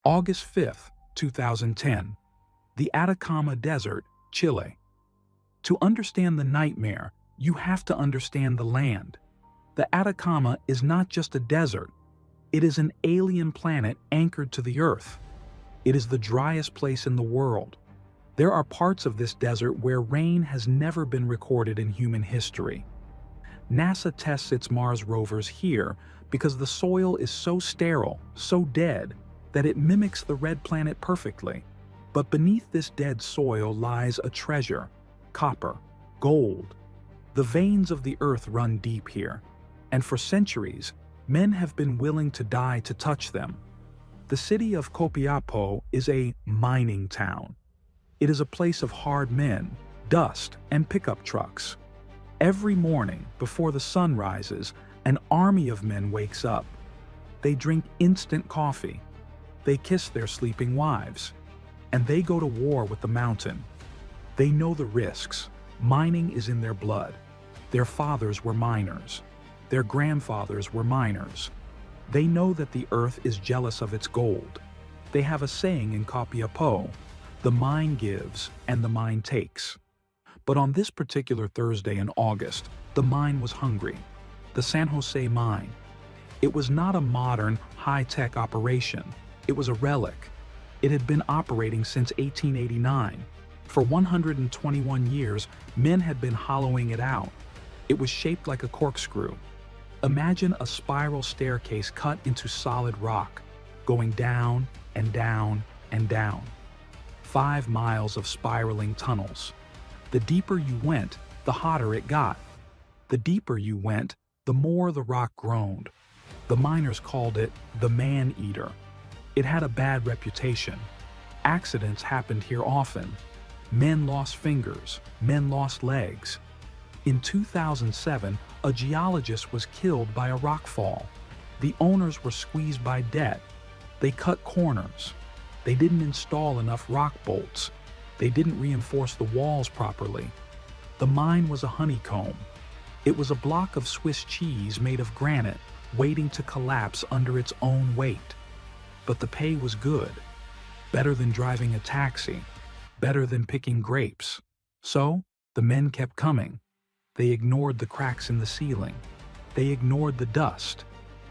August 5th, 2010. The Atacama Desert, Chile. To understand the nightmare, you have to understand the land. The Atacama is not just a desert. It is an alien planet anchored to the Earth. It is the driest place in the world. There are parts of this desert where rain has never been recorded in human history. NASA tests its Mars rovers here because the soil is so sterile, so dead, that it mimics the red planet perfectly. But beneath this dead soil lies a treasure: copper, gold. The veins of the Earth run deep here, and for centuries, men have been willing to die to touch them. The city of Copiapó is a mining town. It is a place of hard men, dust, and pickup trucks. Every morning, before the sun rises, an army of men wakes up. They drink instant coffee. They kiss their sleeping wives. And they go to war with the mountain. They know the risks. Mining is in their blood. Their fathers were miners. Their grandfathers were miners. They know that the earth is jealous of its gold. They have a saying in Copiapó: the mine gives and the mine takes. But on this particular Thursday in August, the mine was hungry. The San José mine. It was not a modern, high-tech operation. It was a relic. It had been operating since 1889. For 121 years, men had been hollowing it out. It was shaped like a corkscrew. Imagine a spiral staircase cut into solid rock, going down and down and down. 5 miles of spiraling tunnels. The deeper you went, the hotter it got. The deeper you went, the more the rock groaned. The miners called it the man-eater. It had a bad reputation. Accidents happened here often. Men lost fingers, men lost legs. In 2007, a geologist was killed by a rockfall. The owners were squeezed by debt. They cut corners. They didn't install enough rock bolts. They didn't reinforce the walls properly. The mine was a honeycomb. It was a block of Swiss cheese made of granite, waiting to collapse under its own weight. But the pay was good. Better than driving a taxi. Better than picking grapes. So, the men kept coming. They ignored the cracks in the ceiling. They ignored the dust.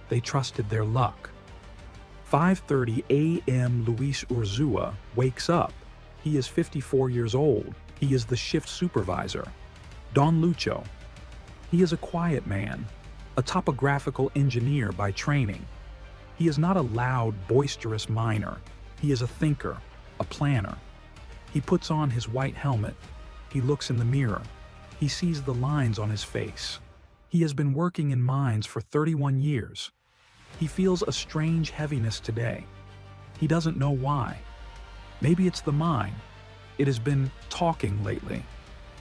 They trusted their luck. 5:30 a.m. Luis Urzúa wakes up. He is 54 years old. He is the shift supervisor. Don Lucho. He is a quiet man, a topographical engineer by training. He is not a loud, boisterous miner. He is a thinker, a planner. He puts on his white helmet. He looks in the mirror. He sees the lines on his face. He has been working in mines for 31 years. He feels a strange heaviness today. He doesn't know why. Maybe it's the mine. It has been talking lately.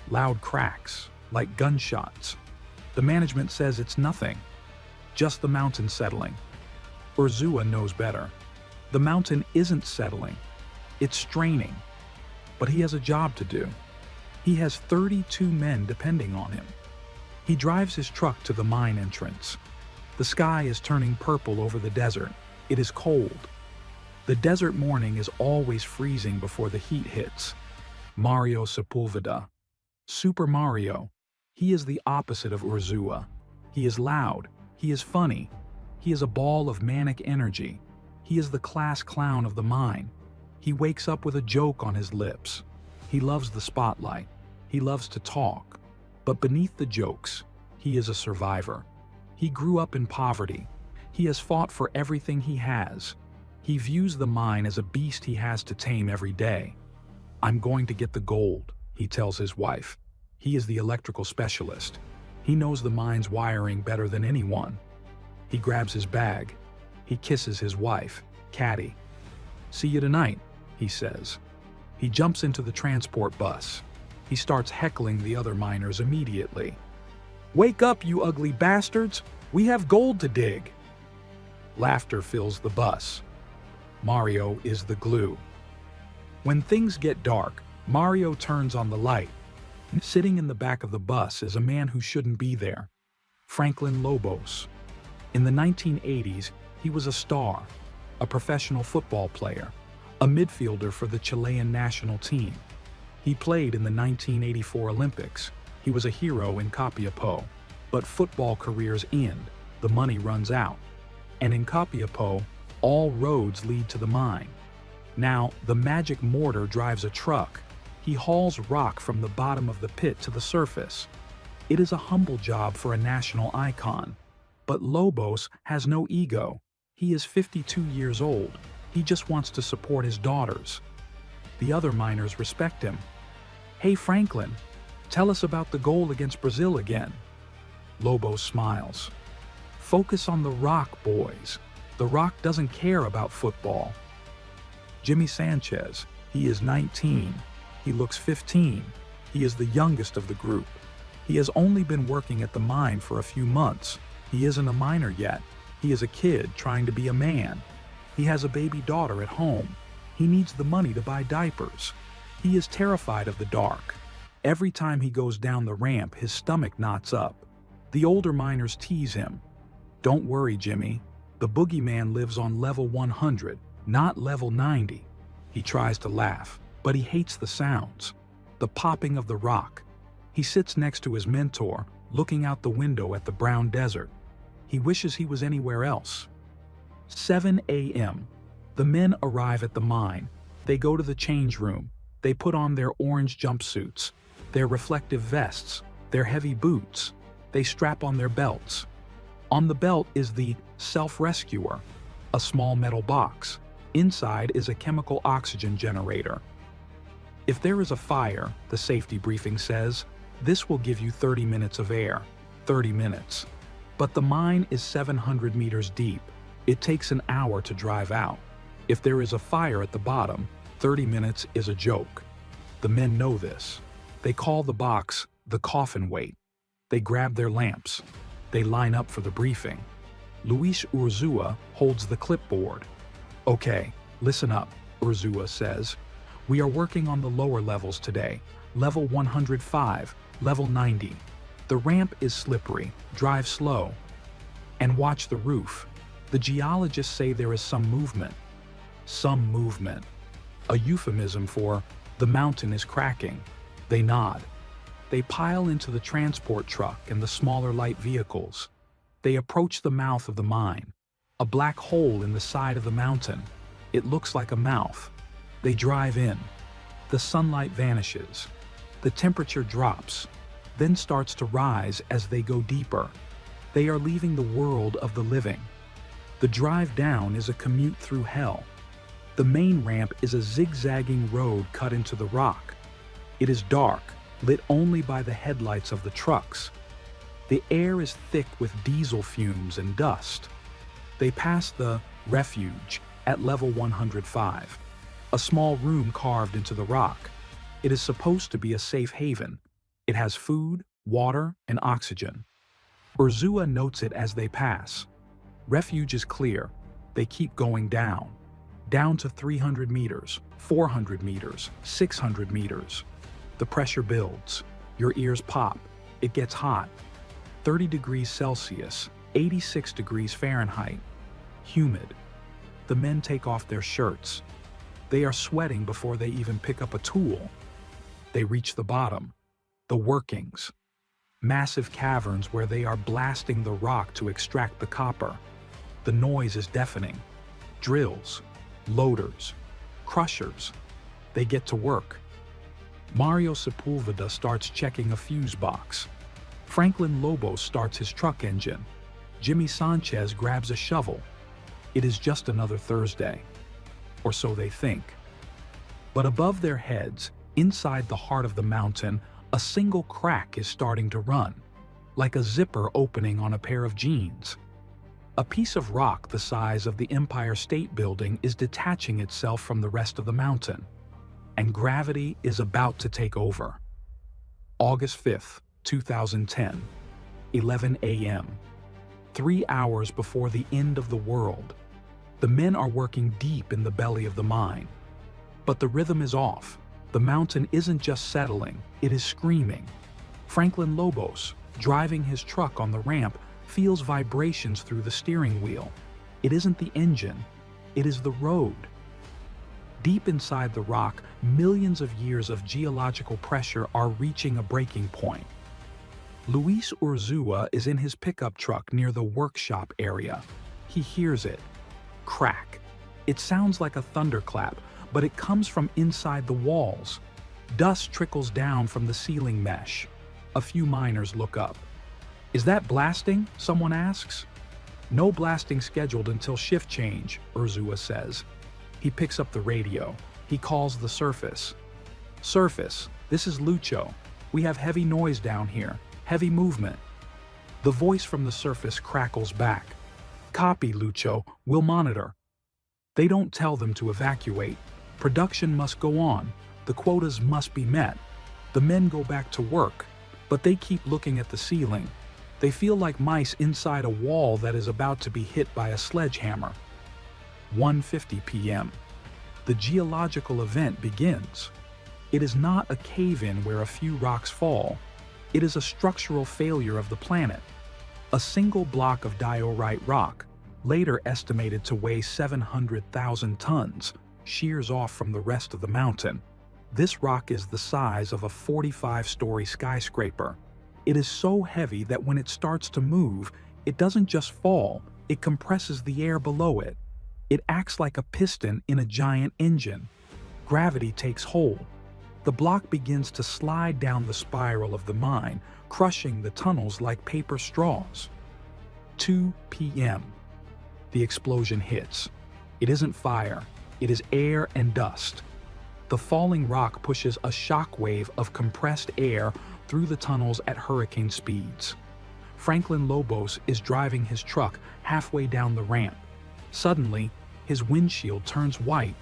Loud cracks, like gunshots. The management says it's nothing. Just the mountain settling. Urzúa knows better. The mountain isn't settling. It's straining. But he has a job to do. He has 32 men depending on him. He drives his truck to the mine entrance. The sky is turning purple over the desert. It is cold. The desert morning is always freezing before the heat hits. Mario Sepulveda. Super Mario. He is the opposite of Urzúa. He is loud. He is funny. He is a ball of manic energy. He is the class clown of the mine. He wakes up with a joke on his lips. He loves the spotlight. He loves to talk. But beneath the jokes, he is a survivor. He grew up in poverty. He has fought for everything he has. He views the mine as a beast he has to tame every day. "I'm going to get the gold," he tells his wife. He is the electrical specialist. He knows the mine's wiring better than anyone. He grabs his bag. He kisses his wife, Caddy. "See you tonight," he says. He jumps into the transport bus. He starts heckling the other miners immediately. "Wake up, you ugly bastards! We have gold to dig!" Laughter fills the bus. Mario is the glue. When things get dark, Mario turns on the light. Sitting in the back of the bus is a man who shouldn't be there. Franklin Lobos. In the 1980s, he was a star. a professional football player, a midfielder for the Chilean national team. He played in the 1984 Olympics. He was a hero in Copiapó. But football careers end, the money runs out. And in Copiapó, all roads lead to the mine. Now, the magic mortar drives a truck. He hauls rock from the bottom of the pit to the surface. It is a humble job for a national icon. But Lobos has no ego. He is 52 years old. He just wants to support his daughters. The other miners respect him. "Hey Franklin, tell us about the goal against Brazil again." Lobos smiles. "Focus on the rock, boys. The rock doesn't care about football." Jimmy Sanchez, he is 19. He looks 15. He is the youngest of the group. He has only been working at the mine for a few months. He isn't a miner yet. He is a kid trying to be a man. He has a baby daughter at home. He needs the money to buy diapers. He is terrified of the dark. Every time he goes down the ramp, his stomach knots up. The older miners tease him. "Don't worry, Jimmy. The boogeyman lives on level 100, not level 90. He tries to laugh, but he hates the sounds. The popping of the rock. He sits next to his mentor, looking out the window at the brown desert. He wishes he was anywhere else. 7 a.m. The men arrive at the mine. They go to the change room. They put on their orange jumpsuits, their reflective vests, their heavy boots. They strap on their belts. On the belt is the self-rescuer, a small metal box. Inside is a chemical oxygen generator. If there is a fire, the safety briefing says, this will give you 30 minutes of air. 30 minutes. But the mine is 700 meters deep. It takes an hour to drive out. If there is a fire at the bottom, 30 minutes is a joke. The men know this. They call the box the coffin weight. They grab their lamps. They line up for the briefing. Luis Urzúa holds the clipboard. "Okay, listen up," Urzúa says. "We are working on the lower levels today. Level 105, level 90. The ramp is slippery. Drive slow. And watch the roof. The geologists say there is some movement." Some movement. A euphemism for the mountain is cracking. They nod. They pile into the transport truck and the smaller light vehicles. They approach the mouth of the mine, a black hole in the side of the mountain. It looks like a mouth. They drive in. The sunlight vanishes. The temperature drops, then starts to rise as they go deeper. They are leaving the world of the living. The drive down is a commute through hell. The main ramp is a zigzagging road cut into the rock. It is dark, lit only by the headlights of the trucks. The air is thick with diesel fumes and dust. They pass the refuge at level 105, a small room carved into the rock. It is supposed to be a safe haven. It has food, water, and oxygen. Urzúa notes it as they pass. Refuge is clear. They keep going down. Down to 300 meters, 400 meters, 600 meters. The pressure builds. Your ears pop. It gets hot. 30 degrees Celsius, 86 degrees Fahrenheit. Humid. The men take off their shirts. They are sweating before they even pick up a tool. They reach the bottom. The workings. Massive caverns where they are blasting the rock to extract the copper. The noise is deafening. Drills. Loaders. Crushers. They get to work. Mario Sepulveda starts checking a fuse box. Franklin Lobos starts his truck engine. Jimmy Sanchez grabs a shovel. It is just another Thursday. Or so they think. But above their heads, inside the heart of the mountain, a single crack is starting to run, like a zipper opening on a pair of jeans. A piece of rock the size of the Empire State Building is detaching itself from the rest of the mountain, and gravity is about to take over. August 5th, 2010, 11 a.m. 3 hours before the end of the world. The men are working deep in the belly of the mine. But the rhythm is off. The mountain isn't just settling, it is screaming. Franklin Lobos, driving his truck on the ramp, feels vibrations through the steering wheel. It isn't the engine, It is the road. Deep inside the rock, millions of years of geological pressure are reaching a breaking point. Luis Urzúa is in his pickup truck near the workshop area. He hears it. Crack. It sounds like a thunderclap, but it comes from inside the walls. Dust trickles down from the ceiling mesh. A few miners look up. "Is that blasting?" someone asks. "No blasting scheduled until shift change," Urzúa says. He picks up the radio. He calls the surface. "Surface, this is Lucho. We have heavy noise down here, heavy movement." The voice from the surface crackles back. "Copy, Lucho, we'll monitor." They don't tell them to evacuate. Production must go on. The quotas must be met. The men go back to work, but they keep looking at the ceiling. They feel like mice inside a wall that is about to be hit by a sledgehammer. 1:50 p.m. The geological event begins. It is not a cave-in where a few rocks fall. It is a structural failure of the planet. A single block of diorite rock, later estimated to weigh 700,000 tons, shears off from the rest of the mountain. This rock is the size of a 45-story skyscraper. It is so heavy that when it starts to move, it doesn't just fall, it compresses the air below it. It acts like a piston in a giant engine. Gravity takes hold. The block begins to slide down the spiral of the mine, crushing the tunnels like paper straws. 2 p.m. The explosion hits. It isn't fire, it is air and dust. The falling rock pushes a shockwave of compressed air through the tunnels at hurricane speeds. Franklin Lobos is driving his truck halfway down the ramp. Suddenly, his windshield turns white.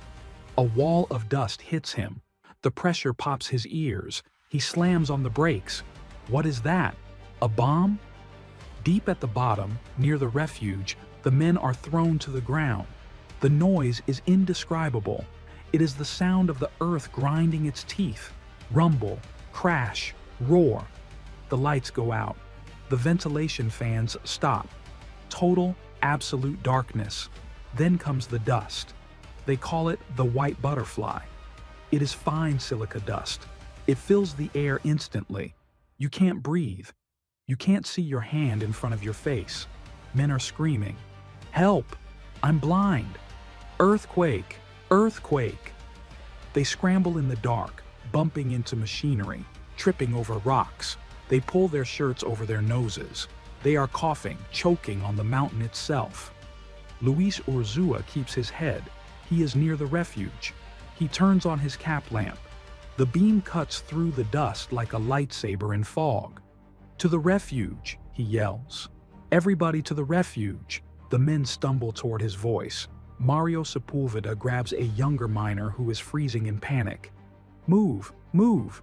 A wall of dust hits him. The pressure pops his ears. He slams on the brakes. What is that? A bomb? Deep at the bottom, near the refuge, the men are thrown to the ground. The noise is indescribable. It is the sound of the earth grinding its teeth. Rumble, crash, roar. The lights go out. The ventilation fans stop. Total, absolute darkness. Then comes the dust. They call it the white butterfly. It is fine silica dust. It fills the air instantly. You can't breathe. You can't see your hand in front of your face. Men are screaming, "Help! I'm blind! Earthquake! Earthquake!" They scramble in the dark, bumping into machinery, tripping over rocks. They pull their shirts over their noses. They are coughing, choking on the mountain itself. Luis Urzúa keeps his head. He is near the refuge. He turns on his cap lamp. The beam cuts through the dust like a lightsaber in fog. "To the refuge," he yells. "Everybody to the refuge." The men stumble toward his voice. Mario Sepulveda grabs a younger miner who is freezing in panic. "Move! Move!"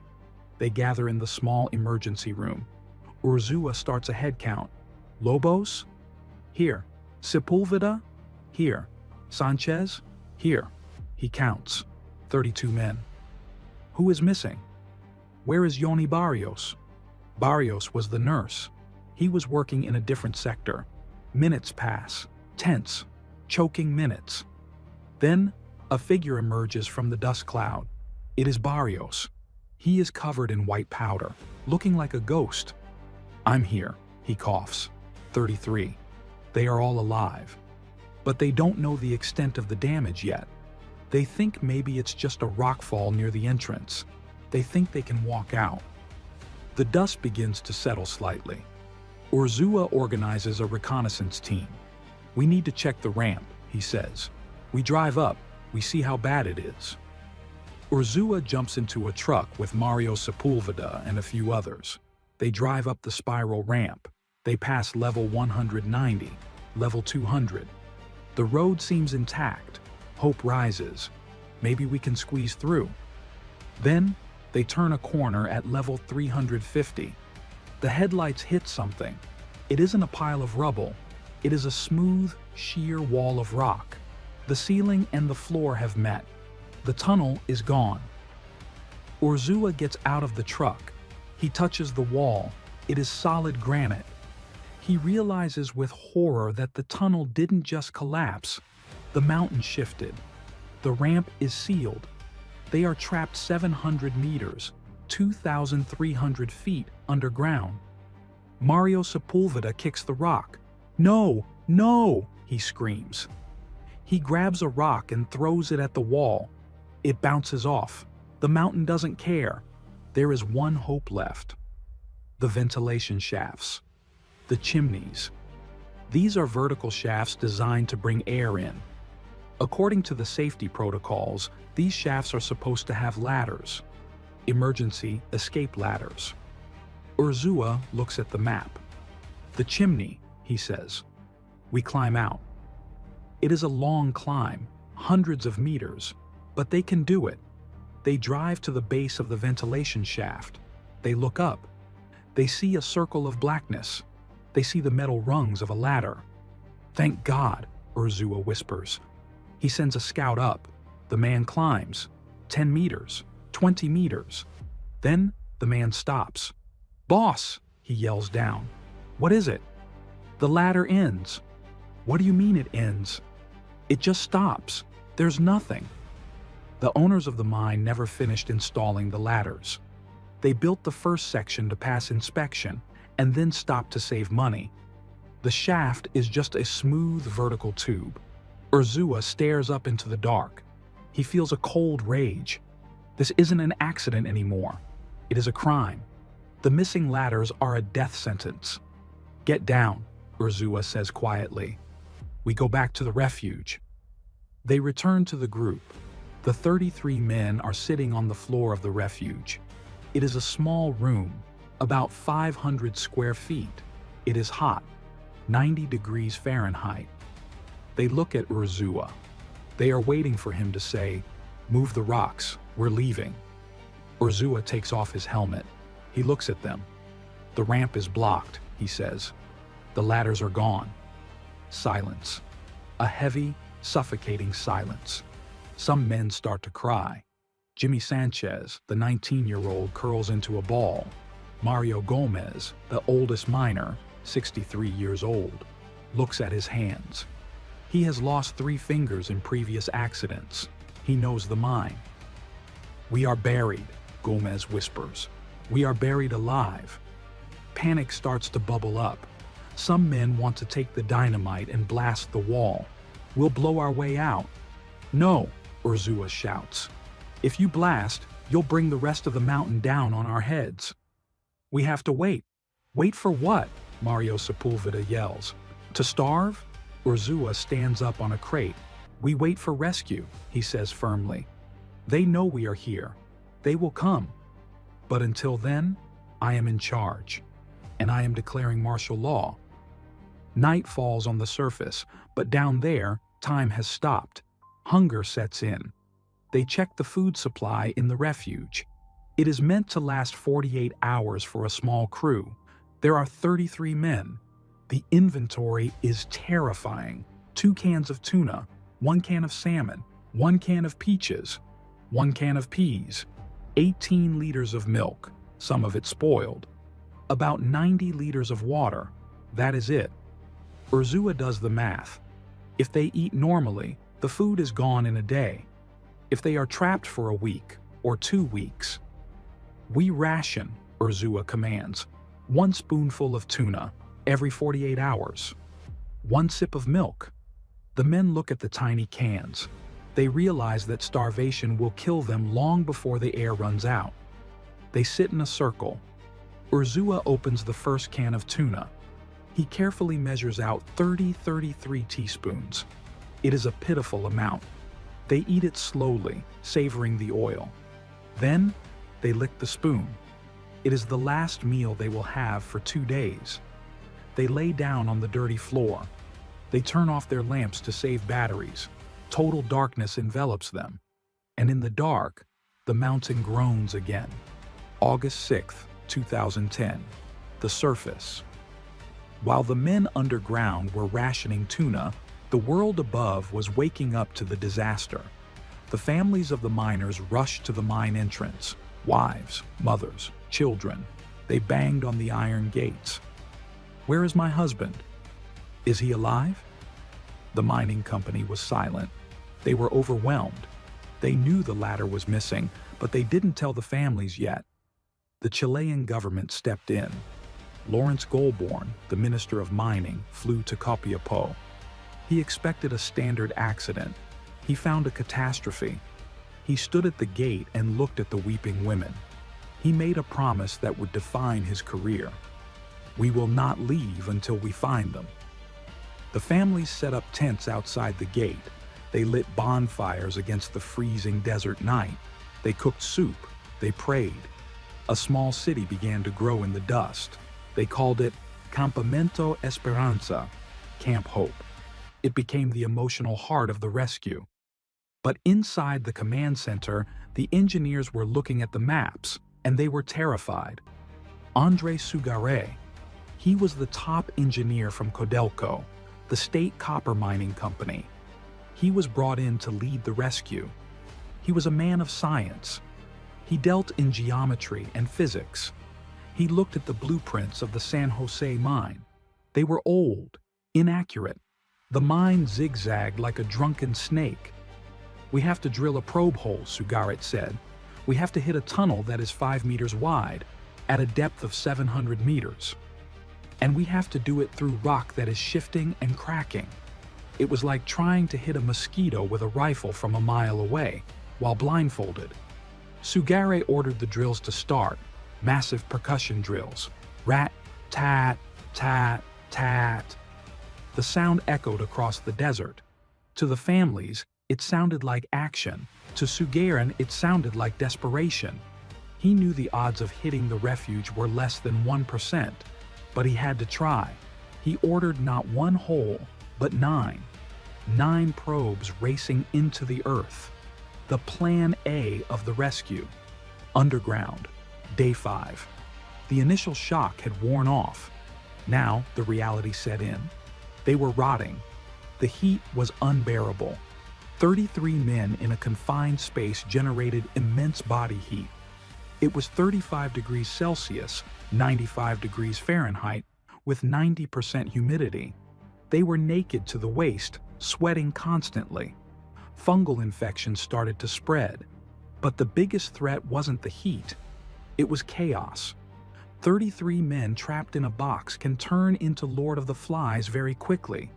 They gather in the small emergency room. Urzúa starts a head count. "Lobos? Here. Sepulveda? Here. Sanchez? Here." He counts. 32 men. Who is missing? Where is Yoni Barrios? Barrios was the nurse. He was working in a different sector. Minutes pass. Tense. Choking minutes. Then, a figure emerges from the dust cloud. It is Barrios. He is covered in white powder, looking like a ghost. "I'm here," he coughs. 33. They are all alive. But they don't know the extent of the damage yet. They think maybe it's just a rockfall near the entrance. They think they can walk out. The dust begins to settle slightly. Urzúa organizes a reconnaissance team. "We need to check the ramp," he says. "We drive up, we see how bad it is." Urzúa jumps into a truck with Mario Sepulveda and a few others. They drive up the spiral ramp. They pass level 190, level 200. The road seems intact. Hope rises. Maybe we can squeeze through. Then, they turn a corner at level 350. The headlights hit something. It isn't a pile of rubble. It is a smooth, sheer wall of rock. The ceiling and the floor have met. The tunnel is gone. Urzúa gets out of the truck. He touches the wall. It is solid granite. He realizes with horror that the tunnel didn't just collapse. The mountain shifted. The ramp is sealed. They are trapped 700 meters, 2,300 feet underground. Mario Sepulveda kicks the rock. "No, no!" he screams. He grabs a rock and throws it at the wall. It bounces off. The mountain doesn't care. There is one hope left. The ventilation shafts. The chimneys. These are vertical shafts designed to bring air in. According to the safety protocols, these shafts are supposed to have ladders. Emergency escape ladders. Urzúa looks at the map. "The chimney," he says. We climb out. It is a long climb, hundreds of meters, but they can do it. They drive to the base of the ventilation shaft. They look up. They see a circle of blackness. They see the metal rungs of a ladder. "Thank God," Urzúa whispers. He sends a scout up. The man climbs. 10 meters, 20 meters. Then the man stops. "Boss," he yells down. "What is it?" "The ladder ends." "What do you mean it ends?" "It just stops. There's nothing." The owners of the mine never finished installing the ladders. They built the first section to pass inspection and then stopped to save money. The shaft is just a smooth vertical tube. Urzúa stares up into the dark. He feels a cold rage. This isn't an accident anymore. It is a crime. The missing ladders are a death sentence. "Get down," Urzúa says quietly. We go back to the refuge. They return to the group. The 33 men are sitting on the floor of the refuge. It is a small room, about 500 square feet. It is hot, 90 degrees Fahrenheit. They look at Urzúa. They are waiting for him to say, "Move the rocks, we're leaving." Urzúa takes off his helmet. He looks at them. "The ramp is blocked," he says. "The ladders are gone." Silence. A heavy, suffocating silence. Some men start to cry. Jimmy Sanchez, the 19-year-old, curls into a ball. Mario Gomez, the oldest miner, 63 years old, looks at his hands. He has lost 3 fingers in previous accidents. He knows the mine. "We are buried," Gomez whispers. "We are buried alive." Panic starts to bubble up. Some men want to take the dynamite and blast the wall. "We'll blow our way out." "No," Urzúa shouts. "If you blast, you'll bring the rest of the mountain down on our heads." "We have to wait." "Wait for what?" Mario Sepulveda yells. "To starve?" Urzúa stands up on a crate. "We wait for rescue," he says firmly. "They know we are here. They will come. But until then, I am in charge, and I am declaring martial law." Night falls on the surface, but down there, time has stopped. Hunger sets in. They check the food supply in the refuge. It is meant to last 48 hours for a small crew. There are 33 men. The inventory is terrifying. 2 cans of tuna, 1 can of salmon, 1 can of peaches, 1 can of peas, 18 liters of milk, some of it spoiled, about 90 liters of water. That is it. Urzúa does the math. If they eat normally, the food is gone in a day. If they are trapped for a week or 2 weeks. "We ration," Urzúa commands. 1 spoonful of tuna every 48 hours. 1 sip of milk. The men look at the tiny cans. They realize that starvation will kill them long before the air runs out. They sit in a circle. Urzúa opens the first can of tuna. He carefully measures out 33 teaspoons. It is a pitiful amount. They eat it slowly, savoring the oil. Then, they lick the spoon. It is the last meal they will have for 2 days. They lay down on the dirty floor. They turn off their lamps to save batteries. Total darkness envelops them. And in the dark, the mountain groans again. August 6, 2010. The surface. While the men underground were rationing tuna, the world above was waking up to the disaster. The families of the miners rushed to the mine entrance. Wives, mothers, children. They banged on the iron gates. "Where is my husband? Is he alive?" The mining company was silent. They were overwhelmed. They knew the ladder was missing, but they didn't tell the families yet. The Chilean government stepped in. Lawrence Goulbourn, the Minister of Mining, flew to Copiapó. He expected a standard accident. He found a catastrophe. He stood at the gate and looked at the weeping women. He made a promise that would define his career. "We will not leave until we find them." The families set up tents outside the gate. They lit bonfires against the freezing desert night. They cooked soup. They prayed. A small city began to grow in the dust. They called it Campamento Esperanza, Camp Hope. It became the emotional heart of the rescue. But inside the command center, the engineers were looking at the maps, and they were terrified. André Sugaray, he was the top engineer from Codelco, the state copper mining company. He was brought in to lead the rescue. He was a man of science. He dealt in geometry and physics. He looked at the blueprints of the San José mine. They were old, inaccurate. The mine zigzagged like a drunken snake. "We have to drill a probe hole," Sugaray said. "We have to hit a tunnel that is 5 meters wide, at a depth of 700 meters. And we have to do it through rock that is shifting and cracking." It was like trying to hit a mosquito with a rifle from a mile away, while blindfolded. Sugaray ordered the drills to start, massive percussion drills. Rat, tat, tat, tat. The sound echoed across the desert. To the families, it sounded like action. To Sugaray, it sounded like desperation. He knew the odds of hitting the refuge were less than 1%, but he had to try. He ordered not one hole, but 9. 9 probes racing into the earth. The plan A of the rescue. Underground. Day 5. The initial shock had worn off. Now the reality set in. They were rotting. The heat was unbearable. 33 men in a confined space generated immense body heat. It was 35 degrees Celsius, 95 degrees Fahrenheit, with 90% humidity. They were naked to the waist, sweating constantly. Fungal infections started to spread. But the biggest threat wasn't the heat. It was chaos. 33 men trapped in a box can turn into Lord of the Flies very quickly.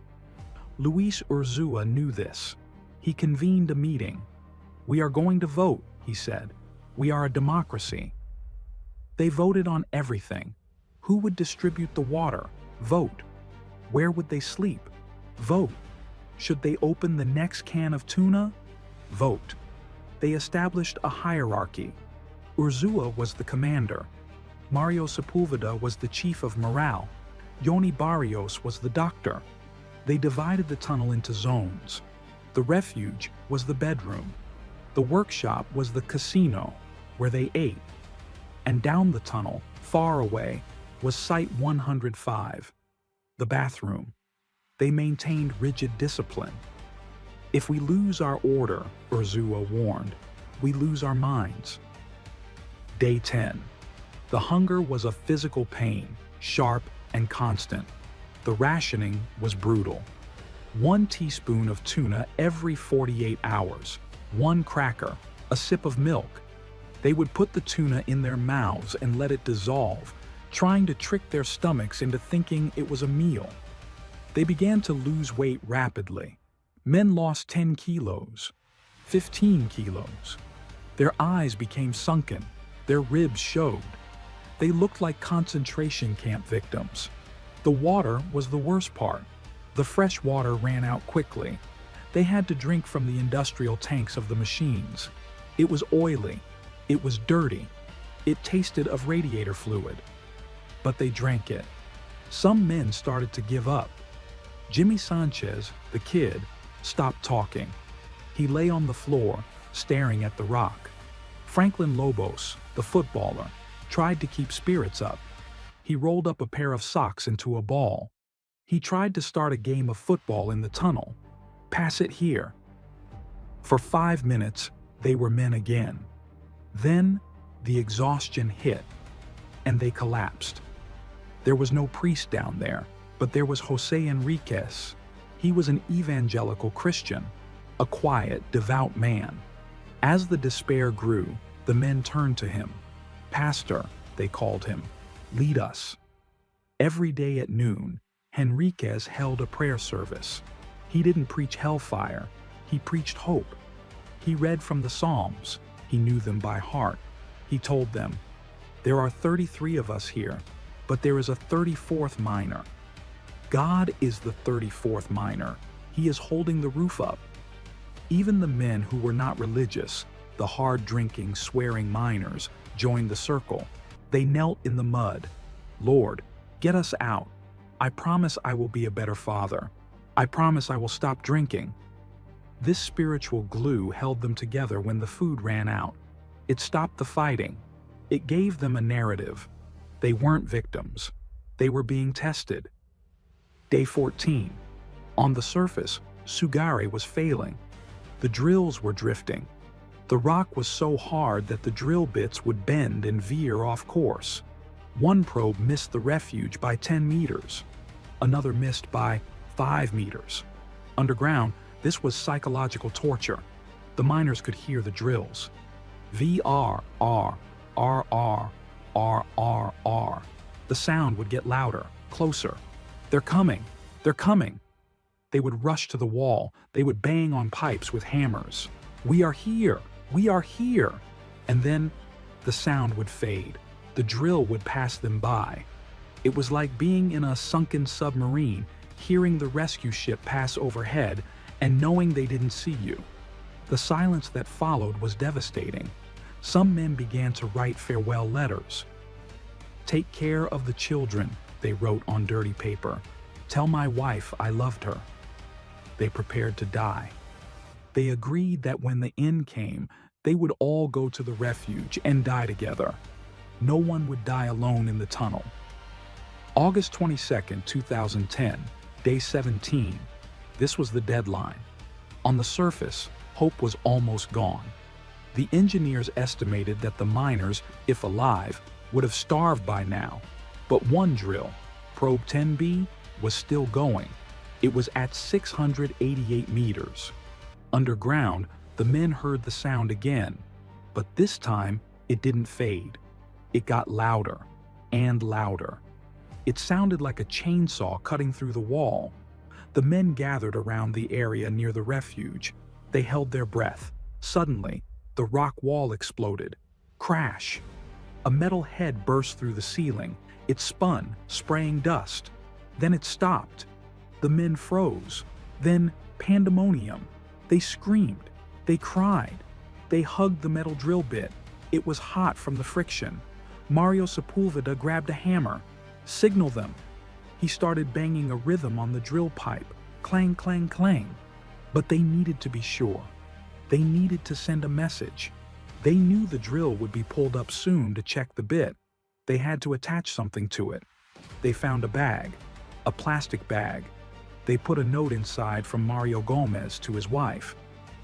Luis Urzúa knew this. He convened a meeting. "We are going to vote," he said. "We are a democracy." They voted on everything. Who would distribute the water? Vote. Where would they sleep? Vote. Should they open the next can of tuna? Vote. They established a hierarchy. Urzúa was the commander. Mario Sepúlveda was the chief of morale. Yoni Barrios was the doctor. They divided the tunnel into zones. The refuge was the bedroom. The workshop was the casino, where they ate. And down the tunnel, far away, was Site 105, the bathroom. They maintained rigid discipline. "If we lose our order," Urzúa warned, "we lose our minds." Day 10. The hunger was a physical pain, sharp and constant. The rationing was brutal. 1 teaspoon of tuna every 48 hours, 1 cracker, a sip of milk. They would put the tuna in their mouths and let it dissolve, trying to trick their stomachs into thinking it was a meal. They began to lose weight rapidly. Men lost 10 kilos, 15 kilos. Their eyes became sunken. Their ribs showed. They looked like concentration camp victims. The water was the worst part. The fresh water ran out quickly. They had to drink from the industrial tanks of the machines. It was oily. It was dirty. It tasted of radiator fluid. But they drank it. Some men started to give up. Jimmy Sanchez, the kid, stopped talking. He lay on the floor, staring at the rock. Franklin Lobos, the footballer, tried to keep spirits up. He rolled up a pair of socks into a ball. He tried to start a game of football in the tunnel. Pass it here. For 5 minutes, they were men again. Then, the exhaustion hit, and they collapsed. There was no priest down there, but there was José Enriquez. He was an evangelical Christian, a quiet, devout man. As the despair grew, the men turned to him. "Pastor," they called him, "lead us." Every day at noon, Henriquez held a prayer service. He didn't preach hellfire, he preached hope. He read from the Psalms, he knew them by heart. He told them, "There are 33 of us here, but there is a 34th miner. God is the 34th miner. He is holding the roof up." Even the men who were not religious, the hard-drinking, swearing miners, joined the circle. They knelt in the mud. "Lord, get us out. I promise I will be a better father. I promise I will stop drinking." This spiritual glue held them together when the food ran out. It stopped the fighting. It gave them a narrative. They weren't victims. They were being tested. Day 14. On the surface, Sugare was failing. The drills were drifting. The rock was so hard that the drill bits would bend and veer off course. One probe missed the refuge by 10 meters. Another missed by 5 meters. Underground, this was psychological torture. The miners could hear the drills. VR, R, R, R, R, R, R. The sound would get louder, closer. "They're coming! They're coming!" They would rush to the wall. They would bang on pipes with hammers. "We are here! We are here!" And then the sound would fade. The drill would pass them by. It was like being in a sunken submarine, hearing the rescue ship pass overhead and knowing they didn't see you. The silence that followed was devastating. Some men began to write farewell letters. "Take care of the children," they wrote on dirty paper. "Tell my wife I loved her." They prepared to die. They agreed that when the end came, they would all go to the refuge and die together. No one would die alone in the tunnel. August 22, 2010, day 17. This was the deadline. On the surface, hope was almost gone. The engineers estimated that the miners, if alive, would have starved by now. But one drill, probe 10B, was still going. It was at 688 meters. Underground, the men heard the sound again, but this time it didn't fade. It got louder and louder. It sounded like a chainsaw cutting through the wall. The men gathered around the area near the refuge. They held their breath. Suddenly, the rock wall exploded. Crash! A metal head burst through the ceiling. It spun, spraying dust. Then it stopped. The men froze. Then pandemonium. They screamed. They cried. They hugged the metal drill bit. It was hot from the friction. Mario Sepulveda grabbed a hammer. "Signal them." He started banging a rhythm on the drill pipe. Clang, clang, clang. But they needed to be sure. They needed to send a message. They knew the drill would be pulled up soon to check the bit. They had to attach something to it. They found a bag. A plastic bag. They put a note inside from Mario Gomez to his wife.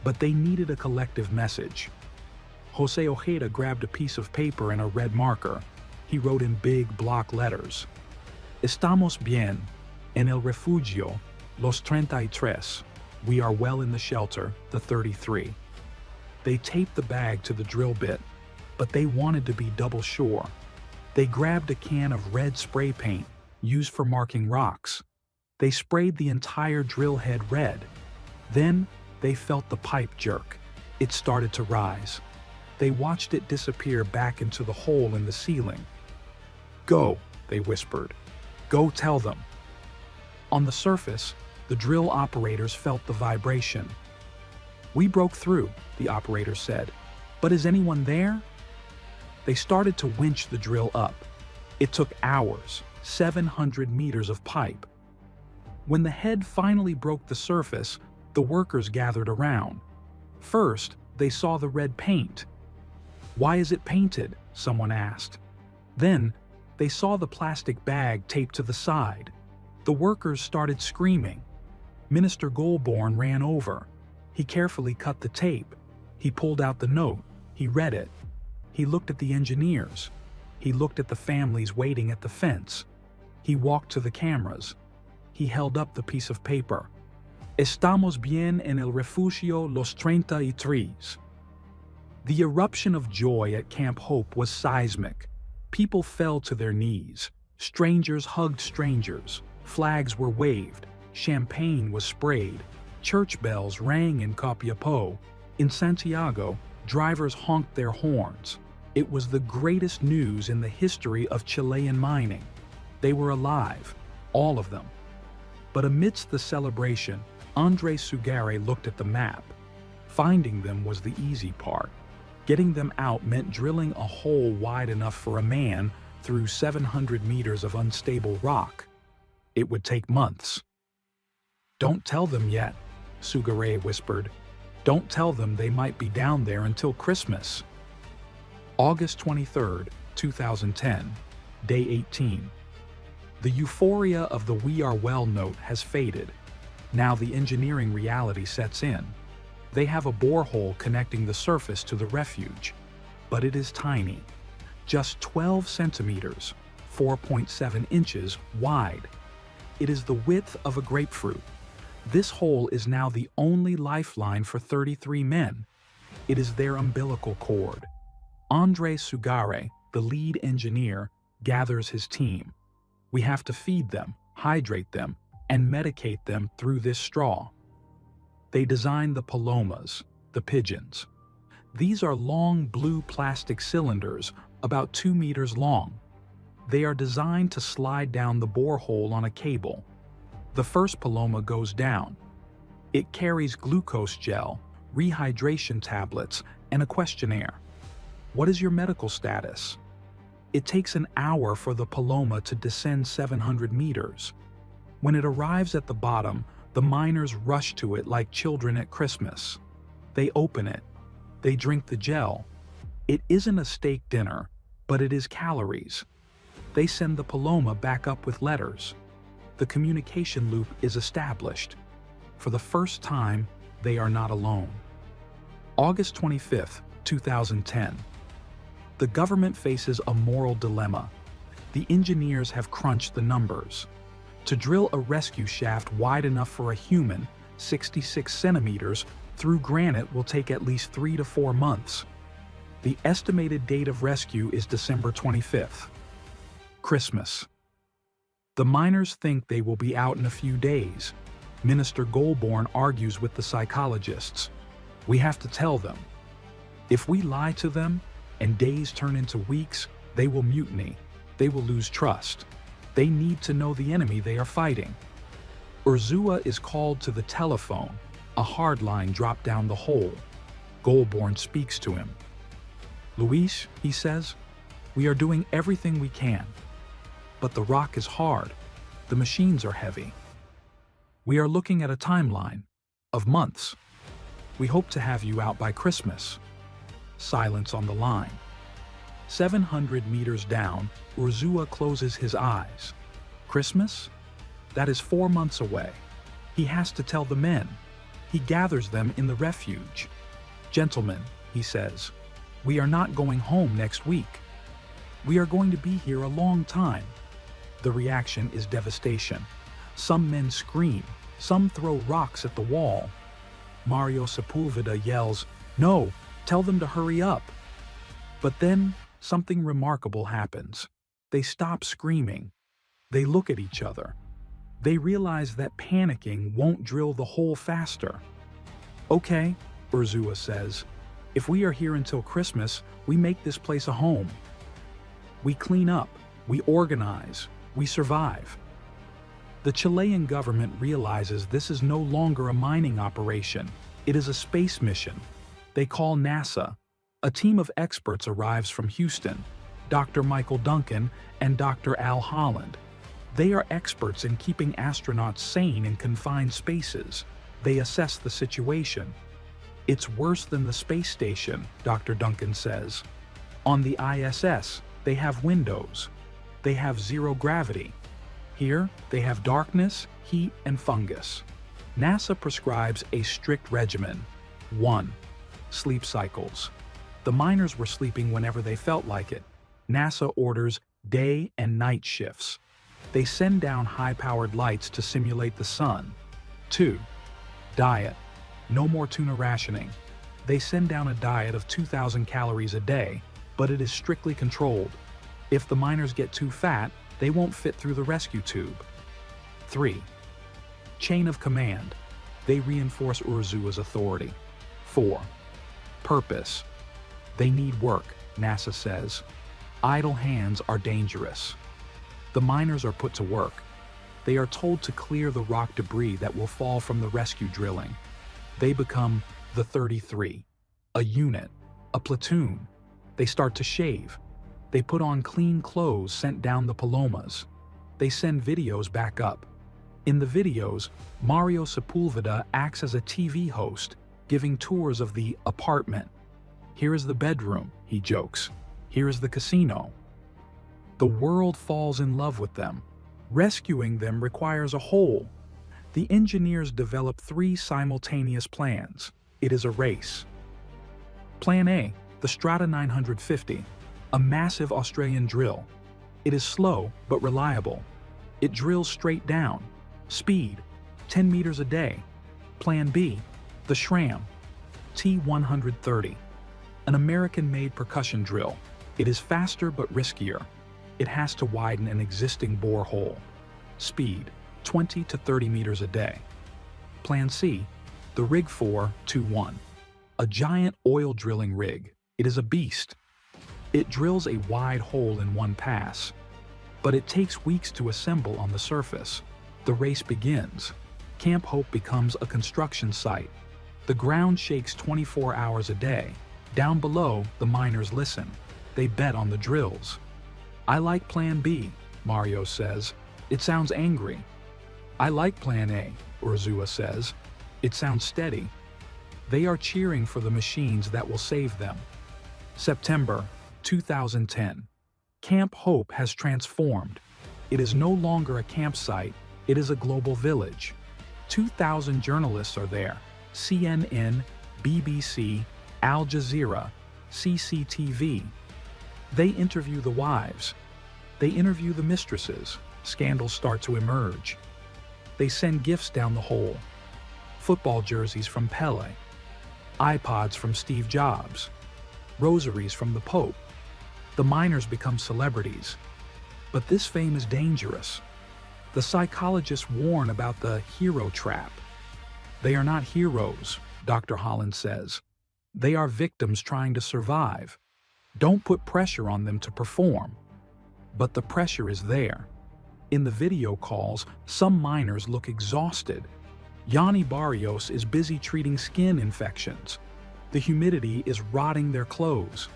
But they needed a collective message. Jose Ojeda grabbed a piece of paper and a red marker. He wrote in big block letters, "Estamos bien, en el refugio, los 33. We are well in the shelter, the 33. They taped the bag to the drill bit, but they wanted to be double sure. They grabbed a can of red spray paint, used for marking rocks. They sprayed the entire drill head red. Then they felt the pipe jerk. It started to rise. They watched it disappear back into the hole in the ceiling. "Go," they whispered. "Go tell them." On the surface, the drill operators felt the vibration. "We broke through," the operator said. "But is anyone there?" They started to winch the drill up. It took hours, 700 meters of pipe. When the head finally broke the surface, the workers gathered around. First, they saw the red paint. "Why is it painted?" someone asked. Then, they saw the plastic bag taped to the side. The workers started screaming. Minister Goldborn ran over. He carefully cut the tape. He pulled out the note. He read it. He looked at the engineers. He looked at the families waiting at the fence. He walked to the cameras. He held up the piece of paper. Estamos bien en el refugio Los 33. The eruption of joy at Camp Hope was seismic. People fell to their knees. Strangers hugged strangers. Flags were waved. Champagne was sprayed. Church bells rang in Copiapó. In Santiago, drivers honked their horns. It was the greatest news in the history of Chilean mining. They were alive, all of them. But amidst the celebration, Andrés Sugaré looked at the map. Finding them was the easy part. Getting them out meant drilling a hole wide enough for a man through 700 meters of unstable rock. It would take months. "Don't tell them yet," Sugaré whispered. "Don't tell them they might be down there until Christmas." August 23, 2010, Day 18. The euphoria of the "we are well" note has faded. Now the engineering reality sets in. They have a borehole connecting the surface to the refuge, but it is tiny, just 12 centimeters, 4.7 inches wide. It is the width of a grapefruit. This hole is now the only lifeline for 33 men. It is their umbilical cord. Andrés Sugaré, the lead engineer, gathers his team. "We have to feed them, hydrate them, and medicate them through this straw." They design the palomas, the pigeons. These are long blue plastic cylinders about 2 meters long. They are designed to slide down the borehole on a cable. The first paloma goes down. It carries glucose gel, rehydration tablets, and a questionnaire. "What is your medical status?" It takes an hour for the paloma to descend 700 meters. When it arrives at the bottom, the miners rush to it like children at Christmas. They open it. They drink the gel. It isn't a steak dinner, but it is calories. They send the paloma back up with letters. The communication loop is established. For the first time, they are not alone. August 25, 2010. The government faces a moral dilemma. The engineers have crunched the numbers. To drill a rescue shaft wide enough for a human, 66 centimeters, through granite will take at least 3 to 4 months. The estimated date of rescue is December 25th. Christmas. The miners think they will be out in a few days. Minister Goldborn argues with the psychologists. "We have to tell them. If we lie to them, and days turn into weeks, they will mutiny. They will lose trust. They need to know the enemy they are fighting." Urzúa is called to the telephone. A hard line dropped down the hole. Goldborn speaks to him. "Luis," he says, "we are doing everything we can. But the rock is hard. The machines are heavy. We are looking at a timeline of months. We hope to have you out by Christmas." Silence on the line. 700 meters down, Urzúa closes his eyes. Christmas? That is 4 months away. He has to tell the men. He gathers them in the refuge. "Gentlemen," he says, "we are not going home next week. We are going to be here a long time." The reaction is devastation. Some men scream. Some throw rocks at the wall. Mario Sepulveda yells, "No, tell them to hurry up." But then something remarkable happens. They stop screaming. They look at each other. They realize that panicking won't drill the hole faster. "Okay," Urzúa says, "if we are here until Christmas, we make this place a home. We clean up, we organize, we survive." The Chilean government realizes this is no longer a mining operation. It is a space mission. They call NASA. A team of experts arrives from Houston, Dr. Michael Duncan and Dr. Al Holland. They are experts in keeping astronauts sane in confined spaces. They assess the situation. "It's worse than the space station," Dr. Duncan says. "On the ISS, they have windows. They have zero gravity. Here, they have darkness, heat, and fungus." NASA prescribes a strict regimen. 1. Sleep cycles. The miners were sleeping whenever they felt like it. NASA orders day and night shifts. They send down high-powered lights to simulate the sun. 2. Diet. No more tuna rationing. They send down a diet of 2,000 calories a day, but it is strictly controlled. If the miners get too fat, they won't fit through the rescue tube. 3. Chain of command. They reinforce Urzúa's authority. 4. Purpose. They need work, NASA says. Idle hands are dangerous. The miners are put to work. They are told to clear the rock debris that will fall from the rescue drilling. They become the 33, a unit, a platoon. They start to shave. They put on clean clothes sent down the Palomas. They send videos back up. In the videos, Mario Sepulveda acts as a TV host, giving tours of the apartment. Here is the bedroom, he jokes. Here is the casino. The world falls in love with them. Rescuing them requires a whole. The engineers develop 3 simultaneous plans. It is a race. Plan A, the Strata 950, a massive Australian drill. It is slow but reliable. It drills straight down. Speed, 10 meters a day. Plan B, the Shram T130, an American-made percussion drill. It is faster but riskier. It has to widen an existing borehole. Speed, 20 to 30 meters a day. Plan C, the Rig 421, a giant oil drilling rig. It is a beast. It drills a wide hole in one pass, but it takes weeks to assemble on the surface. The race begins. Camp Hope becomes a construction site. The ground shakes 24 hours a day. Down below, the miners listen. They bet on the drills. I like Plan B, Mario says. It sounds angry. I like Plan A, Urzúa says. It sounds steady. They are cheering for the machines that will save them. September 2010. Camp Hope has transformed. It is no longer a campsite, it is a global village. 2,000 journalists are there. CNN, BBC, Al Jazeera, CCTV. They interview the wives. They interview the mistresses. Scandals start to emerge. They send gifts down the hole. Football jerseys from Pele. iPods from Steve Jobs. Rosaries from the Pope. The miners become celebrities. But this fame is dangerous. The psychologists warn about the hero trap. They are not heroes, Dr. Holland says. They are victims trying to survive. Don't put pressure on them to perform. But the pressure is there. In the video calls, some miners look exhausted. Yanni Barrios is busy treating skin infections. The humidity is rotting their clothes.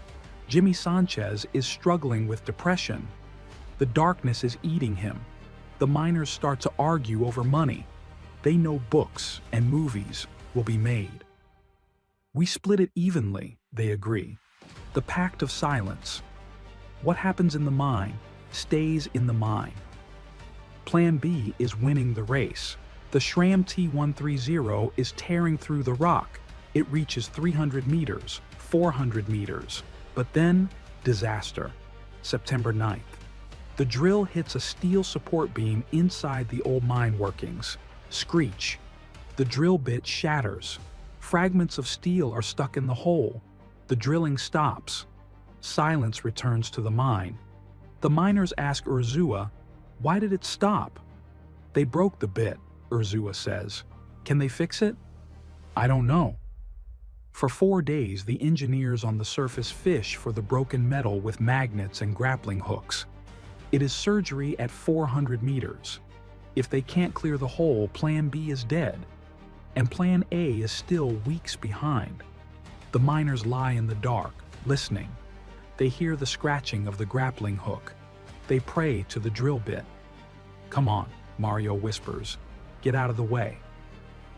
Jimmy Sanchez is struggling with depression. The darkness is eating him. The miners start to argue over money. They know books and movies will be made. We split it evenly, they agree. The pact of silence. What happens in the mine stays in the mine. Plan B is winning the race. The Shram T130 is tearing through the rock. It reaches 300 meters, 400 meters. But then, disaster. September 9th. The drill hits a steel support beam inside the old mine workings. Screech. The drill bit shatters. Fragments of steel are stuck in the hole. The drilling stops. Silence returns to the mine. The miners ask Urzúa, why did it stop? They broke the bit, Urzúa says. Can they fix it? I don't know. For 4 days, the engineers on the surface fish for the broken metal with magnets and grappling hooks. It is surgery at 400 meters. If they can't clear the hole, Plan B is dead. And Plan A is still weeks behind. The miners lie in the dark, listening. They hear the scratching of the grappling hook. They pray to the drill bit. Come on, Mario whispers. Get out of the way.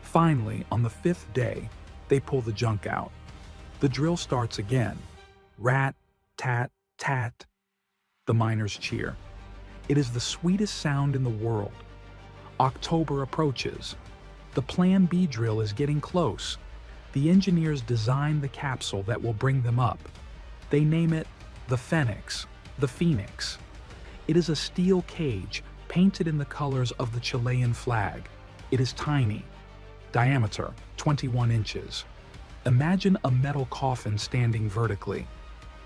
Finally, on the 5th day, they pull the junk out. The drill starts again. Rat, tat, tat. The miners cheer. It is the sweetest sound in the world. October approaches. The Plan B drill is getting close. The engineers design the capsule that will bring them up. They name it the Phoenix, the Phoenix. It is a steel cage painted in the colors of the Chilean flag. It is tiny. diameter 21 inches. Imagine a metal coffin standing vertically.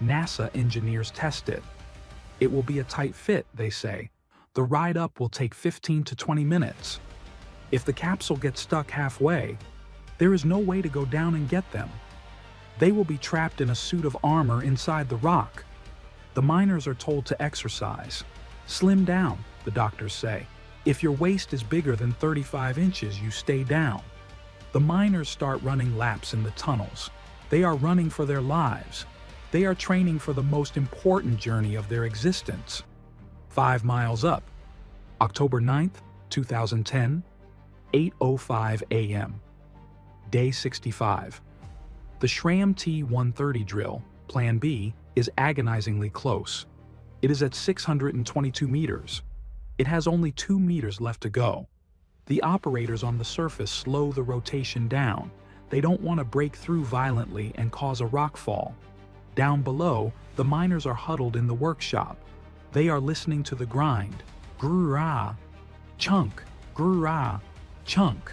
NASA engineers test it. It will be a tight fit, they say. The ride up will take 15 to 20 minutes. If the capsule gets stuck halfway, there is no way to go down and get them. They will be trapped in a suit of armor inside the rock. The miners are told to exercise. Slim down, the doctors say. If your waist is bigger than 35 inches, you stay down. The miners start running laps in the tunnels. They are running for their lives. They are training for the most important journey of their existence. 5 miles up. October 9th, 2010, 8:05 a.m. Day 65. The Shram T-130 drill, Plan B, is agonizingly close. It is at 622 meters. It has only 2 meters left to go. The operators on the surface slow the rotation down. They don't want to break through violently and cause a rock fall. Down below, the miners are huddled in the workshop. They are listening to the grind. Grrrah, chunk, grrrah, chunk.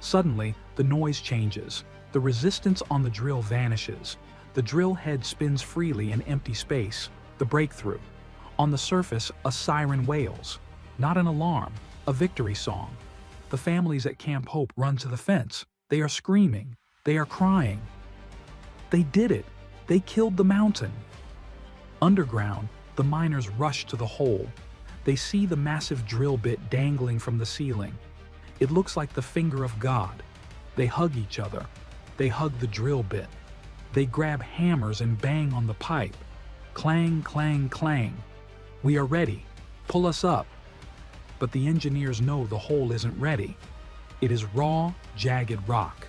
Suddenly, the noise changes. The resistance on the drill vanishes. The drill head spins freely in empty space. The breakthrough. On the surface, a siren wails. Not an alarm, a victory song. The families at Camp Hope run to the fence. They are screaming. They are crying. They did it. They killed the mountain. Underground, the miners rush to the hole. They see the massive drill bit dangling from the ceiling. It looks like the finger of God. They hug each other. They hug the drill bit. They grab hammers and bang on the pipe. Clang, clang, clang. We are ready. Pull us up. But the engineers know the hole isn't ready. It is raw, jagged rock.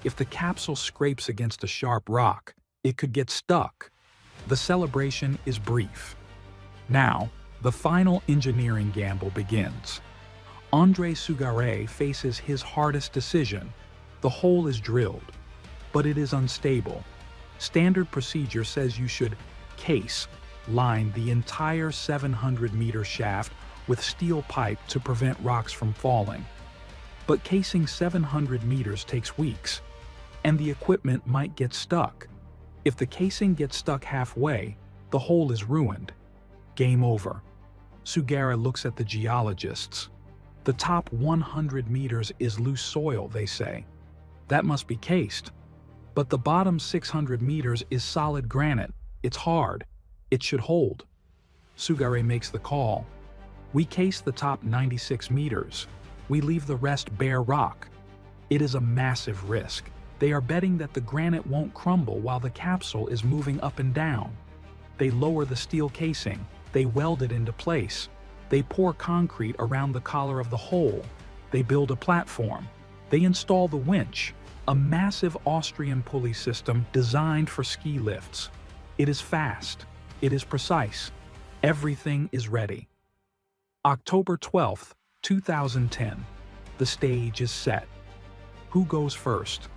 If the capsule scrapes against a sharp rock, it could get stuck. The celebration is brief. Now, the final engineering gamble begins. André Sugaret faces his hardest decision. The hole is drilled, but it is unstable. Standard procedure says you should line the entire 700-meter shaft with steel pipe to prevent rocks from falling. But casing 700 meters takes weeks, and the equipment might get stuck. If the casing gets stuck halfway, the hole is ruined. Game over. Sugaret looks at the geologists. The top 100 meters is loose soil, they say. That must be cased. But the bottom 600 meters is solid granite. It's hard. It should hold. Sugaret makes the call. We case the top 96 meters. We leave the rest bare rock. It is a massive risk. They are betting that the granite won't crumble while the capsule is moving up and down. They lower the steel casing. They weld it into place. They pour concrete around the collar of the hole. They build a platform. They install the winch, a massive Austrian pulley system designed for ski lifts. It is fast. It is precise. Everything is ready. October 12th, 2010. The stage is set. Who goes first?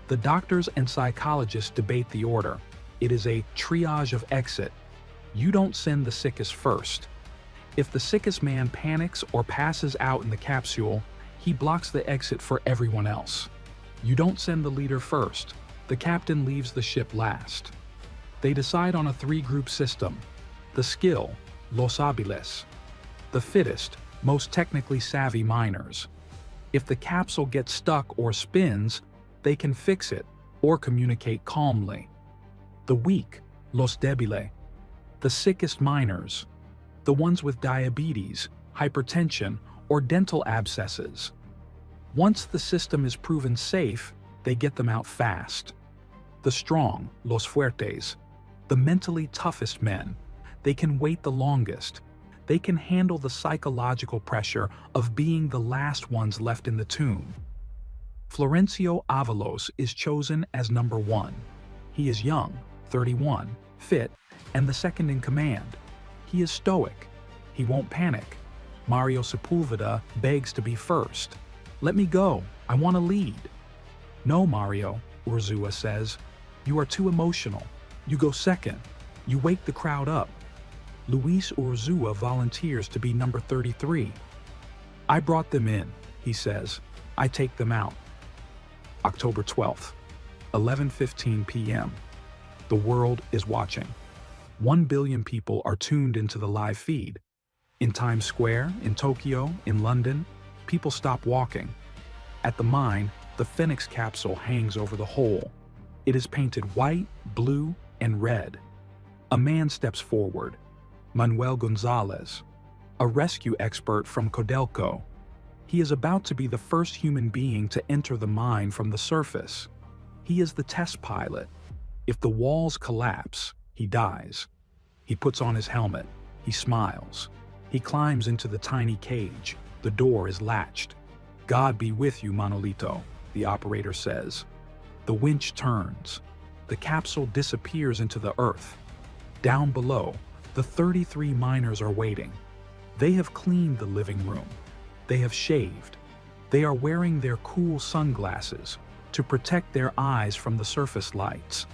The doctors and psychologists debate the order. It is a triage of exit. You don't send the sickest first. If the sickest man panics or passes out in the capsule, he blocks the exit for everyone else. You don't send the leader first. The captain leaves the ship last. They decide on a 3-group system. The skill, los hábiles. The fittest, most technically savvy miners. If the capsule gets stuck or spins, they can fix it or communicate calmly. The weak, los débiles. The sickest miners. The ones with diabetes, hypertension, or dental abscesses. Once the system is proven safe, they get them out fast. The strong, los fuertes. The mentally toughest men. They can wait the longest. They can handle the psychological pressure of being the last ones left in the tomb. Florencio Avalos is chosen as number 1. He is young, 31, fit, and the second in command. He is stoic. He won't panic. Mario Sepulveda begs to be first. Let me go. I want to lead. No, Mario, Urzúa says. You are too emotional. You go second. You wake the crowd up. Luis Urzúa volunteers to be number 33. I brought them in, he says. I take them out. October 12th, 11:15 p.m. The world is watching. 1 billion people are tuned into the live feed. In Times Square, in Tokyo, in London, people stop walking. At the mine, the Phoenix capsule hangs over the hole. It is painted white, blue, and red. A man steps forward, Manuel Gonzalez, a rescue expert from Codelco. He is about to be the first human being to enter the mine from the surface. He is the test pilot. If the walls collapse, he dies. He puts on his helmet. He smiles. He climbs into the tiny cage. The door is latched. "God be with you, Manolito," the operator says. The winch turns. The capsule disappears into the earth. Down below, the 33 miners are waiting. They have cleaned the living room. They have shaved. They are wearing their cool sunglasses to protect their eyes from the surface lights.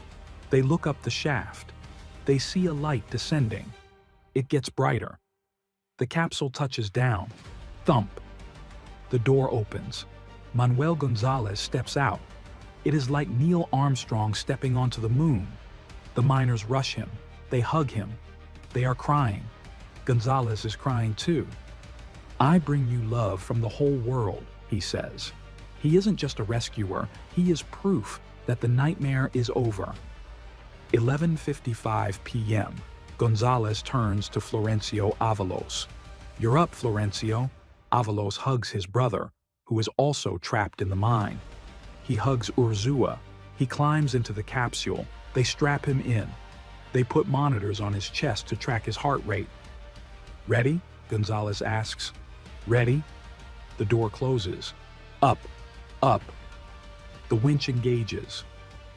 They look up the shaft. They see a light descending. It gets brighter. The capsule touches down. Thump. The door opens. Manuel Gonzalez steps out. It is like Neil Armstrong stepping onto the moon. The miners rush him. They hug him. They are crying. Gonzalez is crying too. "I bring you love from the whole world," he says. He isn't just a rescuer. He is proof that the nightmare is over. 11:55 p.m. Gonzalez turns to Florencio Avalos. "You're up, Florencio." Avalos hugs his brother, who is also trapped in the mine. He hugs Urzúa. He climbs into the capsule. They strap him in. They put monitors on his chest to track his heart rate. "Ready?" Gonzalez asks. "Ready?" The door closes. Up, up. The winch engages.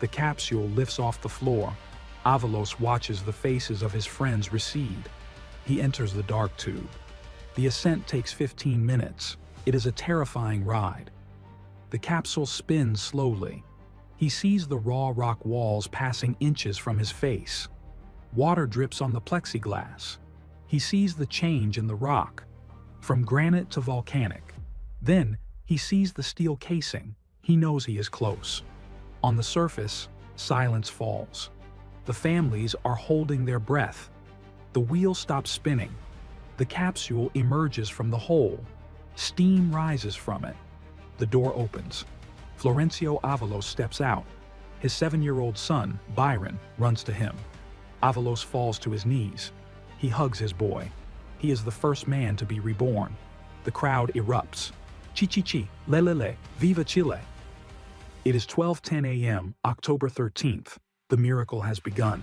The capsule lifts off the floor. Avalos watches the faces of his friends recede. He enters the dark tube. The ascent takes 15 minutes. It is a terrifying ride. The capsule spins slowly. He sees the raw rock walls passing inches from his face. Water drips on the plexiglass. He sees the change in the rock, from granite to volcanic. Then, he sees the steel casing. He knows he is close. On the surface, silence falls. The families are holding their breath. The wheel stops spinning. The capsule emerges from the hole. Steam rises from it. The door opens. Florencio Avalos steps out. His 7-year-old son, Byron, runs to him. Avalos falls to his knees. He hugs his boy. He is the first man to be reborn. The crowd erupts. Chi-chi-chi, le-le-le, viva Chile. It is 12:10 a.m., October 13th. The miracle has begun.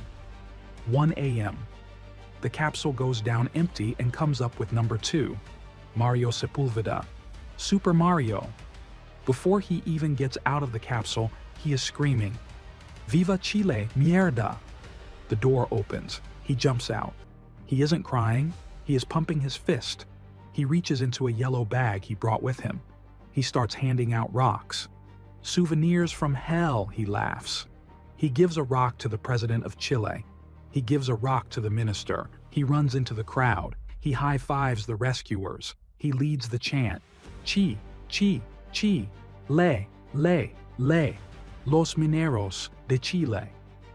1 a.m. The capsule goes down empty and comes up with number 2, Mario Sepulveda. Super Mario. Before he even gets out of the capsule, he is screaming, "Viva Chile, mierda!" The door opens. He jumps out. He isn't crying. He is pumping his fist. He reaches into a yellow bag he brought with him. He starts handing out rocks. "Souvenirs from hell," he laughs. He gives a rock to the president of Chile. He gives a rock to the minister. He runs into the crowd. He high-fives the rescuers. He leads the chant. Chi, chi, chi, le, los mineros de Chile.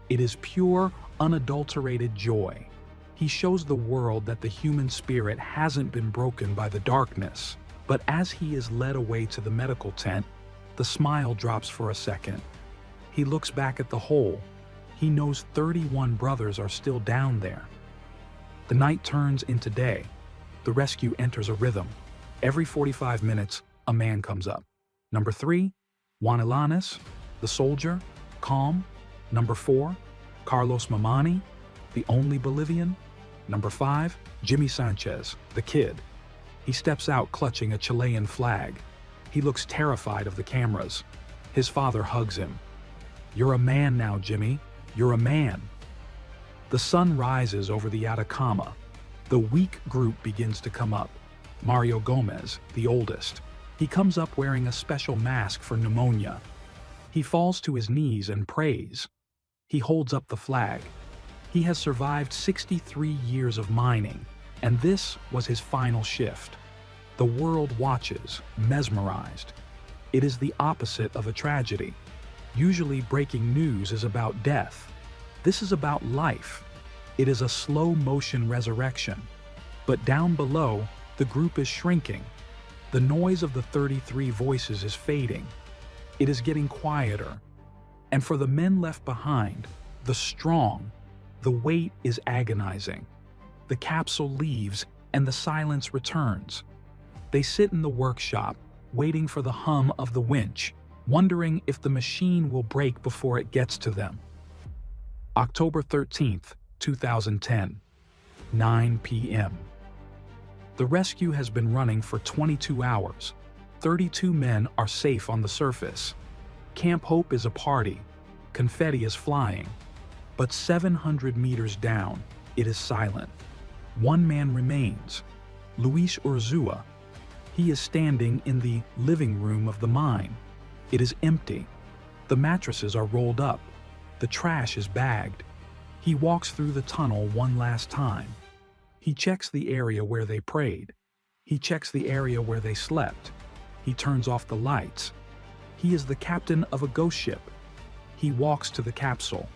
It is pure, unadulterated joy. He shows the world that the human spirit hasn't been broken by the darkness. But as he is led away to the medical tent, the smile drops for a second. He looks back at the hole. He knows 31 brothers are still down there. The night turns into day. The rescue enters a rhythm. Every 45 minutes, a man comes up. Number 3, Juan Ilanes, the soldier, calm. Number 4, Carlos Mamani, the only Bolivian. Number 5, Jimmy Sanchez, the kid. He steps out clutching a Chilean flag. He looks terrified of the cameras. His father hugs him. "You're a man now, Jimmy. You're a man." The sun rises over the Atacama. The weak group begins to come up. Mario Gomez, the oldest. He comes up wearing a special mask for pneumonia. He falls to his knees and prays. He holds up the flag. He has survived 63 years of mining, and this was his final shift. The world watches, mesmerized. It is the opposite of a tragedy. Usually breaking news is about death. This is about life. It is a slow-motion resurrection. But down below, the group is shrinking. The noise of the 33 voices is fading. It is getting quieter. And for the men left behind, the strong, the weight is agonizing. The capsule leaves and the silence returns. They sit in the workshop, waiting for the hum of the winch, wondering if the machine will break before it gets to them. October 13th, 2010, 9 p.m. The rescue has been running for 22 hours. 32 men are safe on the surface. Camp Hope is a party. Confetti is flying. But 700 meters down, it is silent. One man remains, Luis Urzúa. He is standing in the living room of the mine. It is empty. The mattresses are rolled up. The trash is bagged. He walks through the tunnel one last time. He checks the area where they prayed. He checks the area where they slept. He turns off the lights. He is the captain of a ghost ship. He walks to the capsule.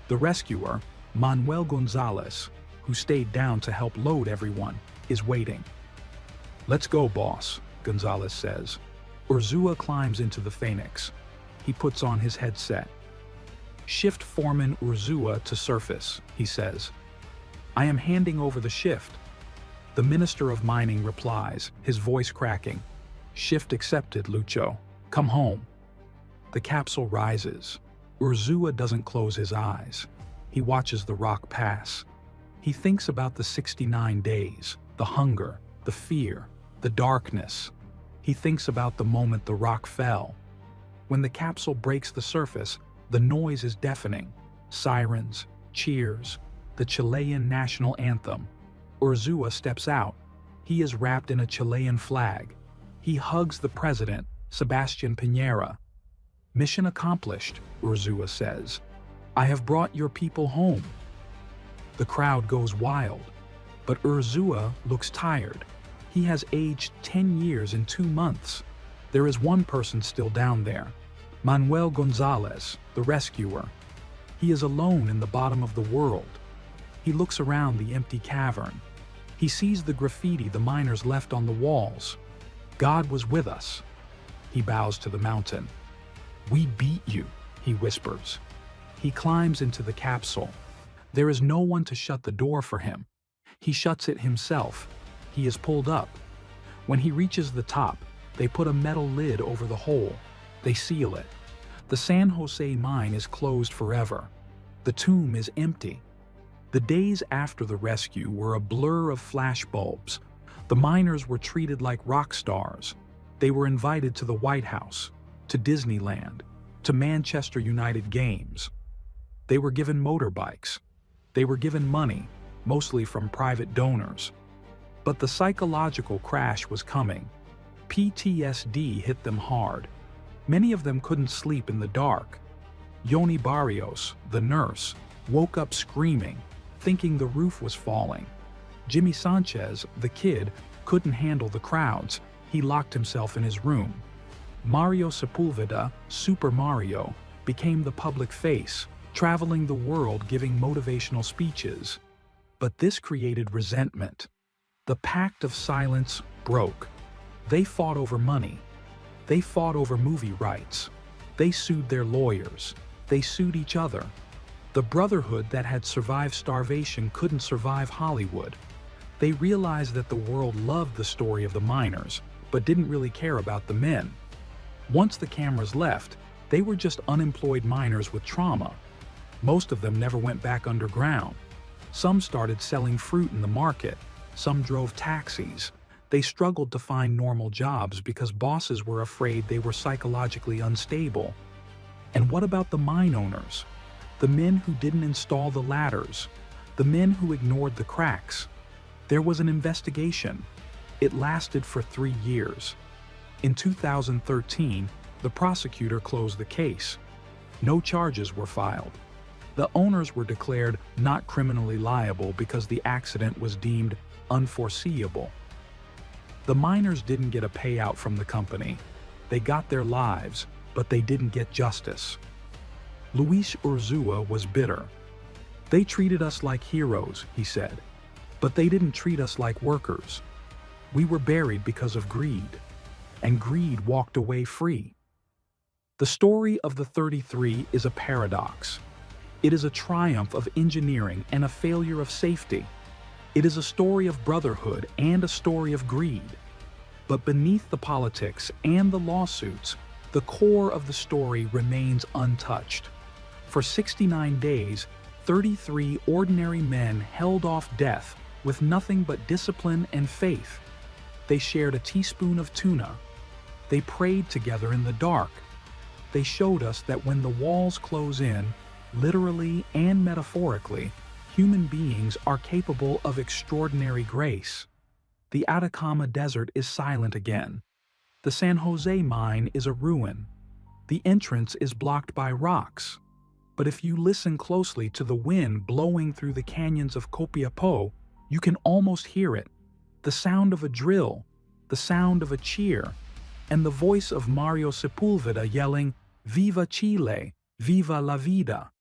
The rescuer, Manuel Gonzalez, who stayed down to help load everyone, is waiting. "Let's go, boss," Gonzalez says. Urzúa climbs into the Phoenix. He puts on his headset. "Shift foreman Urzúa to surface," he says. "I am handing over the shift." The Minister of Mining replies, his voice cracking. "Shift accepted, Lucho. Come home." The capsule rises. Urzúa doesn't close his eyes. He watches the rock pass. He thinks about the 69 days, the hunger, the fear, the darkness. He thinks about the moment the rock fell. When the capsule breaks the surface, the noise is deafening. Sirens, cheers, the Chilean national anthem. Urzúa steps out. He is wrapped in a Chilean flag. He hugs the president, Sebastián Piñera. "Mission accomplished," Urzúa says. "I have brought your people home." The crowd goes wild, but Urzúa looks tired. He has aged 10 years in 2 months. There is one person still down there, Manuel Gonzalez, the rescuer. He is alone in the bottom of the world. He looks around the empty cavern. He sees the graffiti the miners left on the walls. "God was with us." He bows to the mountain. "We beat you," he whispers. He climbs into the capsule. There is no one to shut the door for him. He shuts it himself. He is pulled up. When he reaches the top, they put a metal lid over the hole. They seal it. The San José mine is closed forever. The tomb is empty. The days after the rescue were a blur of flashbulbs. The miners were treated like rock stars. They were invited to the White House, to Disneyland, to Manchester United games. They were given motorbikes. They were given money, mostly from private donors. But the psychological crash was coming. PTSD hit them hard. Many of them couldn't sleep in the dark. Yoni Barrios, the nurse, woke up screaming, thinking the roof was falling. Jimmy Sanchez, the kid, couldn't handle the crowds. He locked himself in his room. Mario Sepulveda, Super Mario, became the public face, traveling the world giving motivational speeches. But this created resentment. The pact of silence broke. They fought over money. They fought over movie rights. They sued their lawyers. They sued each other. The brotherhood that had survived starvation couldn't survive Hollywood. They realized that the world loved the story of the miners, but didn't really care about the men. Once the cameras left, they were just unemployed miners with trauma. Most of them never went back underground. Some started selling fruit in the market. Some drove taxis. They struggled to find normal jobs because bosses were afraid they were psychologically unstable. And what about the mine owners? The men who didn't install the ladders? The men who ignored the cracks? There was an investigation. It lasted for 3 years. In 2013, the prosecutor closed the case. No charges were filed. The owners were declared not criminally liable because the accident was deemed unforeseeable. The miners didn't get a payout from the company. They got their lives, but they didn't get justice. Luis Urzúa was bitter. They treated us like heroes, he said, but they didn't treat us like workers. We were buried because of greed, and greed walked away free. The story of the 33 is a paradox. It is a triumph of engineering and a failure of safety. It is a story of brotherhood and a story of greed. But beneath the politics and the lawsuits, the core of the story remains untouched. For 69 days, 33 ordinary men held off death with nothing but discipline and faith. They shared a teaspoon of tuna. They prayed together in the dark. They showed us that when the walls close in, literally and metaphorically, human beings are capable of extraordinary grace. The Atacama Desert is silent again. The San José mine is a ruin. The entrance is blocked by rocks. But if you listen closely to the wind blowing through the canyons of Copiapó, you can almost hear it. The sound of a drill, the sound of a cheer, and the voice of Mario Sepúlveda yelling, "Viva Chile! Viva la vida!"